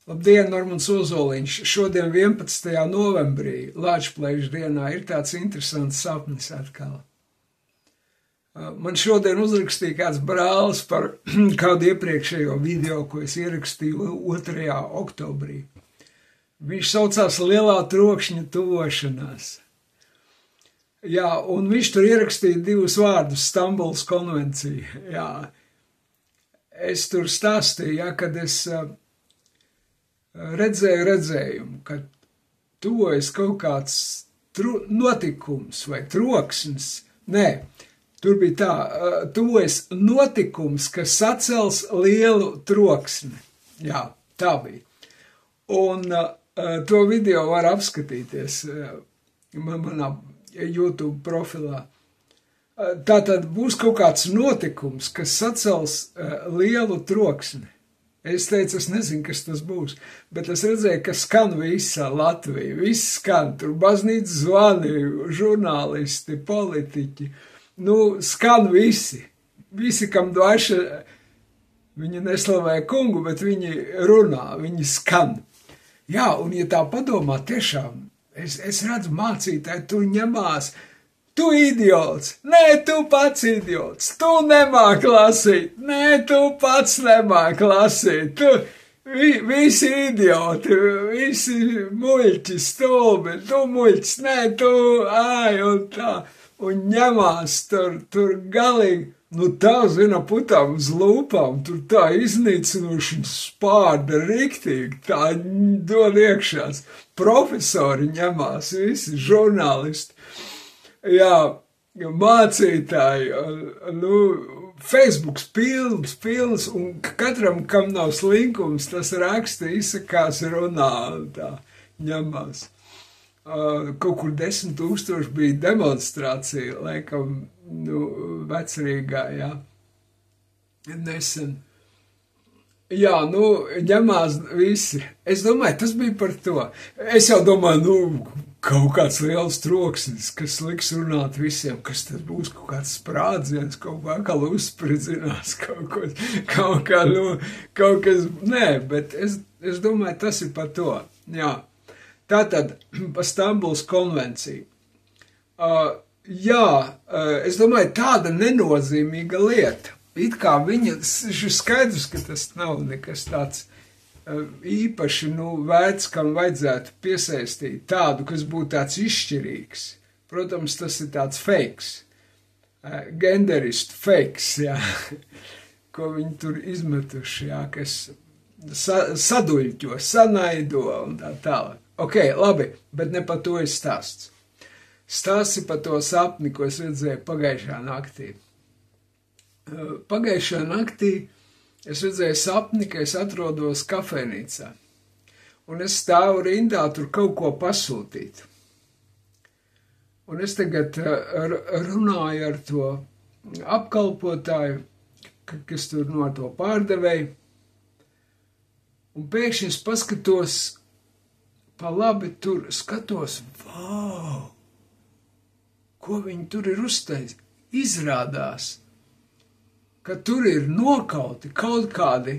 Labdien, Normans Ozoliņš. Šodien 11. novembrī, Lāčplēša dienā, ir tāds interesants sapnis atkal. Man šodien uzrakstīja kāds brālis par kādu iepriekšējo video, ko es ierakstīju 2. oktobrī. Viņš saucās Lielā trokšņa tuvošanās. Jā, un viņš tur ierakstīja divus vārdus, Stambulas konvencija. Jā, es tur stāstīju, jā, kad es redzēju redzējumu, ka tuvojas kaut kāds notikums vai troksnis. Nē, tur bija tā, tuvojas notikums, kas sacels lielu troksni. Jā, tā bija. Un to video var apskatīties manā YouTube profilā. Tātad būs kaut kāds notikums, kas sacels lielu troksni. Es teicu, es nezinu, kas tas būs, bet es redzēju, ka skan visa Latvija, viss skan, tur baznīca zvani, žurnālisti, politiķi, skan visi, kam dvaša, viņi neslavē kungu, bet viņi runā, viņi skan. Jā, un ja tā padomā, tiešām, es redzu mācītāji, tur ņemās, tu idiots, nē, tu pats idiots, tu nemāk lasīt, nē, tu pats nemāk lasīt, visi idioti, visi muļķi, stulbi, tu muļķis, nē, tu, un tā, un ņemās tur galīgi, tā, zina, putām uz lūpām, tur tā iznīcinoši spārda riktīgi, tā dod iekšās, profesori ņemās, visi žurnālisti. Jā, mācītāji, Facebooks pilns, un katram, kam nav slinkums, tas raksta, izsakās, runā, un tā ņemās. Kaut kur 10 000 bija demonstrācija, laikam, Vecrīgā, jā, nesen. Jā, ņemās visi. Es domāju, tas bija par to. Es jau domāju, kaut kāds liels troksnis, kas liks runāt visiem, kas tad būs kaut kāds sprādziens, kaut kā uzspridzinās, kaut kas, nē, bet es domāju, tas ir par to, jā. Tātad, par Stambulas konvenciju. Jā, es domāju, tāda nenozīmīga lieta. It kā viņa, ir skaidrs, ka tas nav nekas tāds īpaši, vērts, kam vajadzētu piesaistīt tādu, kas būtu tāds izšķirīgs. Protams, tas ir tāds fakes, genderistu fakes, jā, ko viņi tur izmetuši, jā, kas saduļķo, sanaido un tā tālāk. Ok, labi, bet ne par to ir stāsts. Stāsts ir par to sapni, ko es redzēju pagājušā naktī. Pagājušā naktī es redzēju sapni, ka es atrodos kafejnīcā, un es stāvu rindā tur kaut ko pasūtīt. Un es tagad runāju ar to apkalpotāju, kas tur no to pārdevēju, un pēkšņi es paskatos, pa labi tur skatos, vau, ko viņi tur ir uztaisījuši. Izrādās, ka tur ir nokauti kaut kādi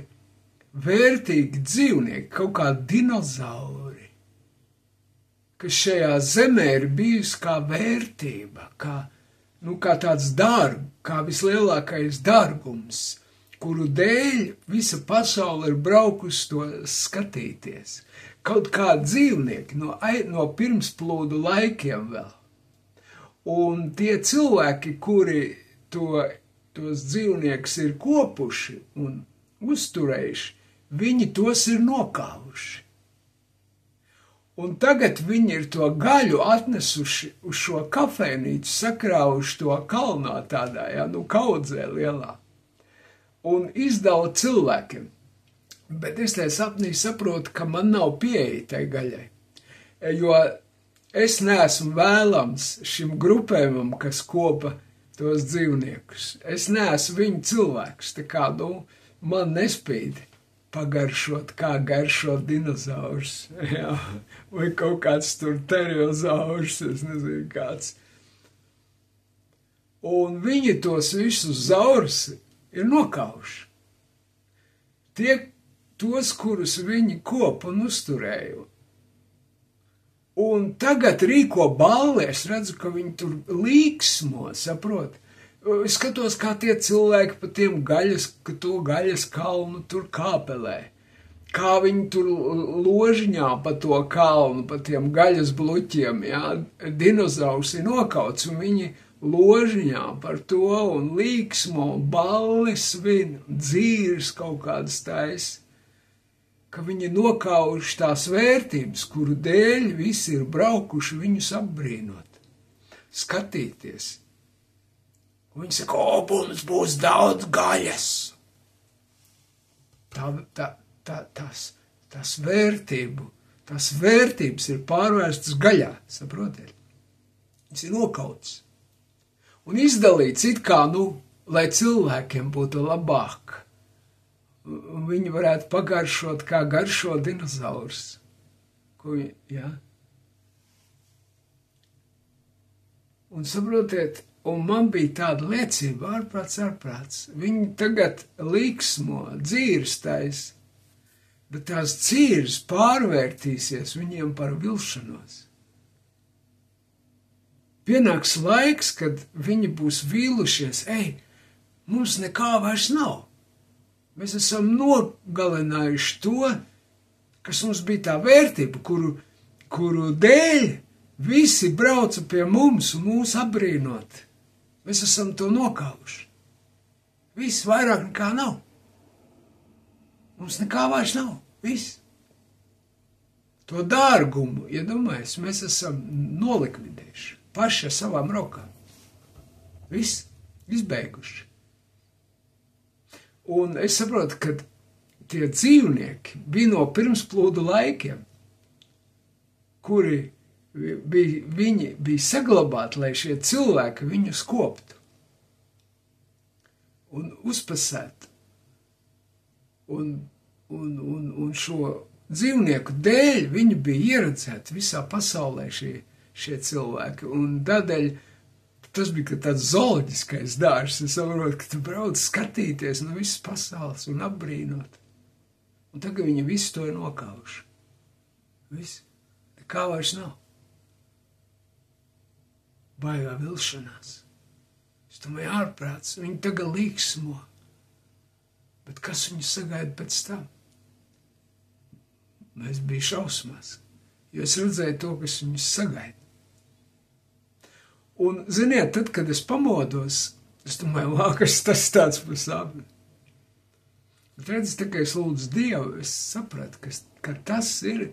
vērtīgi dzīvnieki, kaut kādi dinozauri, kas šajā zemē ir bijusi kā vērtība, kā tāds kā vislielākais dārgums, kuru dēļ visa pasaule ir braukusi to skatīties. Kaut kā dzīvnieki no pirmsplūdu laikiem vēl. Un tie cilvēki, kuri tos dzīvniekus ir kopuši un uzturējuši, viņi tos ir nokāvuši. Un tagad viņi ir to gaļu atnesuši uz šo kafejnīcu, sakrāvuši to kalnā tādā, kaudzē lielā, un izdala cilvēkiem. Bet es tajā sapnī saprotu, ka man nav pieeja tai gaļai, jo es neesmu vēlams šim grupējumam, kas kopa tos dzīvniekus. Es neesmu viņu cilvēks, tā kā, man nespīd pagaršot, kā garšot dinozaurs, jā, vai kaut kāds tur teriozaurs, es nezinu kāds. Un viņi tos visus zaurus ir nokauši. Tie, tos, kurus viņi kop un uzturēja. Un tagad rīko balli, es redzu, ka viņi tur līksmo, saprot? Es skatos, kā tie cilvēki pa tiem gaļas kalnu tur kāpelē. Kā viņi tur ložiņā pa to kalnu, pa tiem gaļas bluķiem, jā, dinozaurs ir nokauts, un viņi ložiņā par to un līksmo, balli svin, dzīves kaut kādas tais, ka viņi nokauši tās vērtības, kuru dēļ visi ir braukuši viņus apbrīnot, skatīties. Un viņi saka, mums būs daudz gaļas. Tās vērtības ir pārvērstas gaļā, saprotiet? Viņas ir nokauts. Un izdalīts it kā, lai cilvēkiem būtu labāk. Un viņi varētu pagaršot, kā garšo dinozaurs. Ja? Un saprotiet, un man bija tāda liecība, ārprāts. Viņi tagad līksmo, dzīrstais, bet tās dzīrs pārvērtīsies viņiem par vilšanos. Pienāks laiks, kad viņi būs vīlušies, mums nekā vairs nav. Mēs esam nogalinājuši to, kas mums bija tā vērtība, kuru dēļ visi brauca pie mums un mūs apbrīnot. Mēs esam to nokauši. Viss vairāk nekā nav. Mums nekā vairs nav. Viss. To dārgumu, iedomājies, mēs esam nolikvidējuši paši ar savām rokām. Viss. Izbeiguši. Un es saprotu, ka tie dzīvnieki bija no pirmsplūdu laikiem, kuri viņi bija saglabāti, lai šie cilvēki viņus koptu un uzpasētu. Un šo dzīvnieku dēļ viņi bija ieredzēti visā pasaulē šie cilvēki. Un tādēļ tas bija tāds zooloģiskais dārzs. Es saprotu, ka tu brauc skatīties no visas pasaules un apbrīnot. Un tagad viņi visu to ir nokauši. Viss. Nekā vairs nav. Baigā vilšanās. Es domāju, ārprāts. Viņi tagad līksmo. Bet kas viņu sagaida pēc tam? Mēs bija šausmās. Jo es redzēju to, kas viņus sagaida. Un, ziniet, tad, kad es pamodos, es domāju, kas tas tāds par sapni. Bet redz, tā kā es lūdzu Dievu, es sapratu, ka tas ir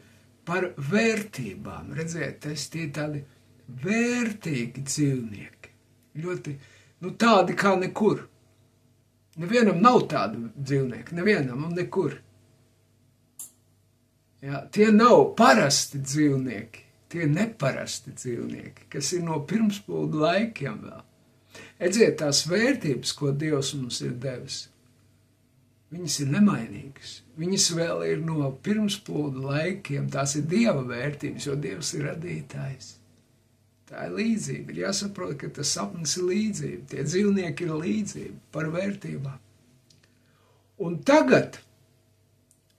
par vērtībām. Redziet, tie tādi vērtīgi dzīvnieki. Ļoti, tādi kā nekur. Nevienam nav tādu dzīvnieku, nevienam un nekur. Jā, tie nav parasti dzīvnieki. Tie neparasti dzīvnieki, kas ir no pirmsplūdu laikiem vēl. Edziet, tās vērtības, ko Dievs mums ir devis, viņas ir nemainīgas. Viņas vēl ir no pirmsplūdu laikiem, tās ir Dieva vērtības, jo Dievs ir radītājs. Tā ir līdzība, ir jāsaprot, ka tas sapnis ir līdzība, tie dzīvnieki ir līdzība par vērtībām. Un tagad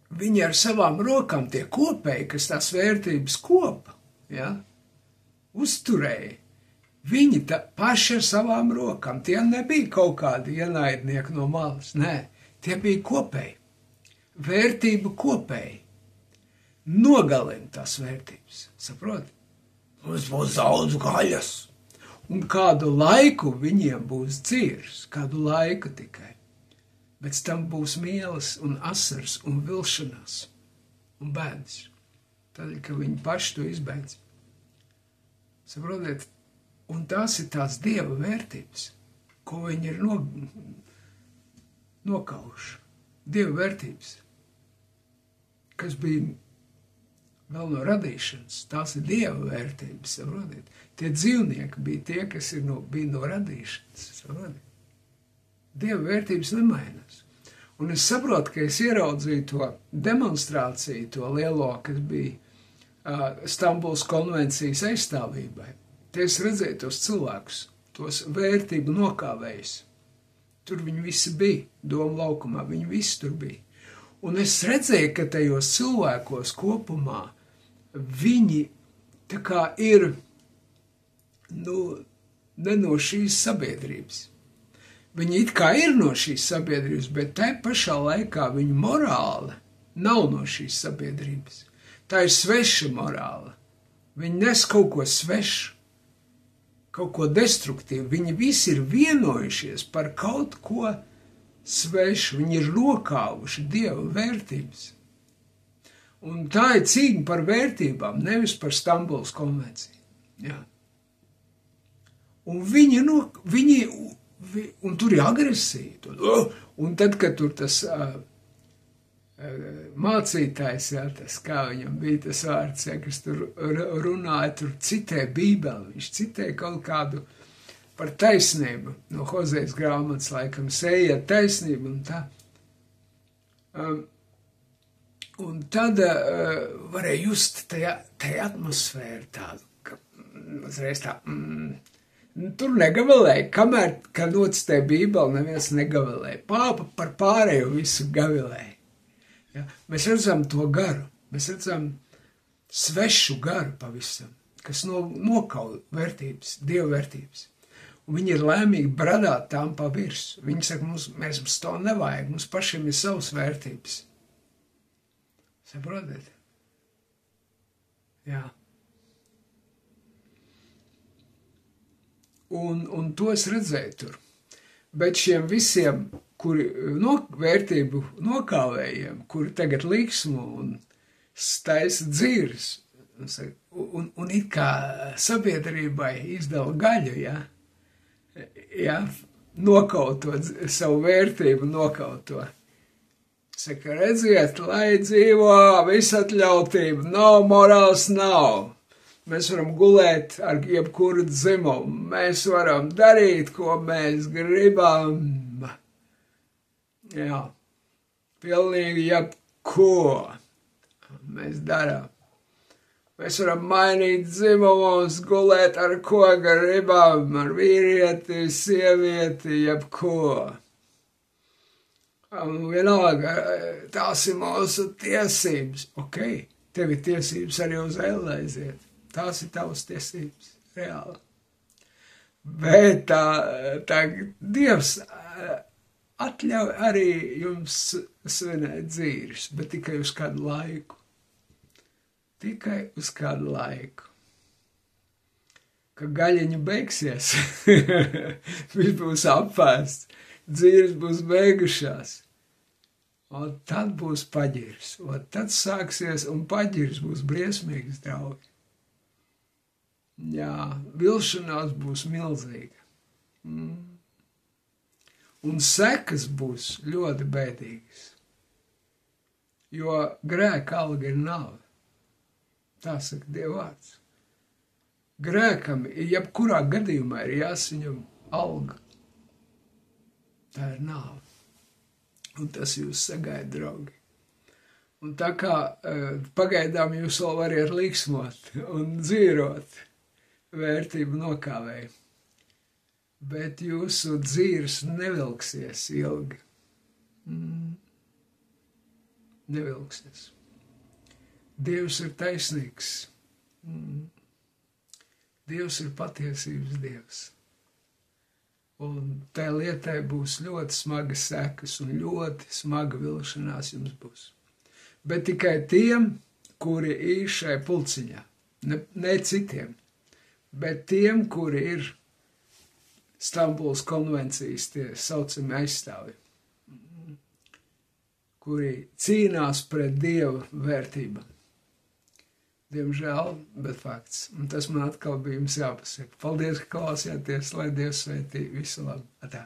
viņi ar savām rokām tie kopēji, kas tās vērtības kopa, uzturēja. Viņi paši ar savām rokām, tie nebija kaut kādi ienaidnieki no malas, nē, tie bija kopēji, vērtību kopēji, nogalina tās vērtības, saproti? Mums būs daudz gaļas, un kādu laiku viņiem būs dzīrs, kādu laiku tikai, bet tam būs mielas un asars un vilšanās un bēdas, tad, ka viņi paši to izbeidz. Saprotiet, un tās ir tās Dieva vērtības, ko viņi ir nokauši. Dieva vērtības, kas bija vēl no radīšanas, tās ir Dieva vērtības, saprotiet. Tie dzīvnieki bija tie, kas bija no radīšanas, saprotiet. Dieva vērtības nemainās. Un es saprotu, ka es ieraudzīju to demonstrāciju, to lielo, kas bija Stambulas konvencijas aizstāvībai. Te es redzēju tos cilvēkus, tos vērtību nokāvējus. Tur viņi visi bija, Doma laukumā, viņi visi tur bija. Un es redzēju, ka tajos cilvēkos kopumā viņi tā kā ir ne no šīs sabiedrības. Viņi it kā ir no šīs sabiedrības, bet tai pašā laikā viņu morāle nav no šīs sabiedrības. Tā ir sveša morāle. Viņi nes kaut ko svešu, kaut ko destruktīvu. Viņi visi ir vienojušies par kaut ko svešu. Viņi ir lokāvuši Dieva vērtības. Un tā ir cīņa par vērtībām, nevis par Stambulas konvenciju. Jā. Un un tur ir agresija. Un tad, kad tur tas mācītājs, jā, tas, kā viņam bija tas vārds, jā, kas tur runāja, tur citē Bībeli, viņš citē kaut kādu par taisnību, no Hozejas grāmatas laikam, sējiet taisnību un tā. Un tad varēja just tajā atmosfēru tādu, ka uzreiz tā, tur negavilēja, kamēr, kad nocitēja Bībeli, neviens negavilēja. Pāpa par pārējo visu gavilēja. Ja? Mēs redzam to garu, mēs redzam svešu garu pavisam, kas nokauj vērtības, Dieva vērtības. Un viņi ir lēmīgi bradāt tām pa virsu. Viņi saka, mums to nevajag, mums pašiem ir savas vērtības. Saprotiet? Jā. Un to es redzēju tur. Bet šiem visiem, kuri vērtību nokāvējiem, kuri tagad liksmo un staisa dzīves, un it kā sabiedrībai izdala gaļu, ja, nokaut to savu vērtību, nokaut to. Saka, redziet, lai dzīvo visatļautība, nav morāls, nav. Mēs varam gulēt ar jebkuru dzimumu, mēs varam darīt, ko mēs gribam. Jā, pilnīgi jebko mēs darām. Mēs varam mainīt dzimumus, gulēt ar ko gribam, ar vīrieti, sievieti, jebko. Vienalga, tās ir mūsu tiesības. Ok, tev ir tiesības arī uz ellē aiziet. Tās ir tavas tiesības, reāli. Bet tā Dievs atļauj arī jums svinēt dzīves, bet tikai uz kādu laiku. Tikai uz kādu laiku. Kad gaļiņa beigsies, viņš būs apēsts, dzīves būs beigušās. Un tad būs paģirs, un tad sāksies, un paģirs būs briesmīgs, draugi. Jā, vilšanās būs milzīga. Un sekas būs ļoti bēdīgas. Jo grēka alga ir nāve. Tā saka Dieva vārds. Grēkam jebkurā gadījumā ir jāsaņem alga. Tā ir nāve. Un tas jūs sagaida, draugi. Un tā kā pagaidām jūs vēl variet liksmot un dzīrot, vērtību nokāvēja, bet jūsu dzīves nevilksies ilgi. Nevilksies. Dievs ir taisnīgs. Dievs ir patiesības Dievs. Un tai lietai būs ļoti smagas sekas un ļoti smaga vilšanās jums būs. Bet tikai tiem, kuri ir šai pulciņā, ne citiem, bet tiem, kuri ir Stambulas konvencijas tie saucami aizstāvi, kuri cīnās pret Dieva vērtībām. Diemžēl, bet fakts. Un tas man atkal bija jums jāpasaka. Paldies, ka klausījāties, lai Dievs svētī visu labu. Atā.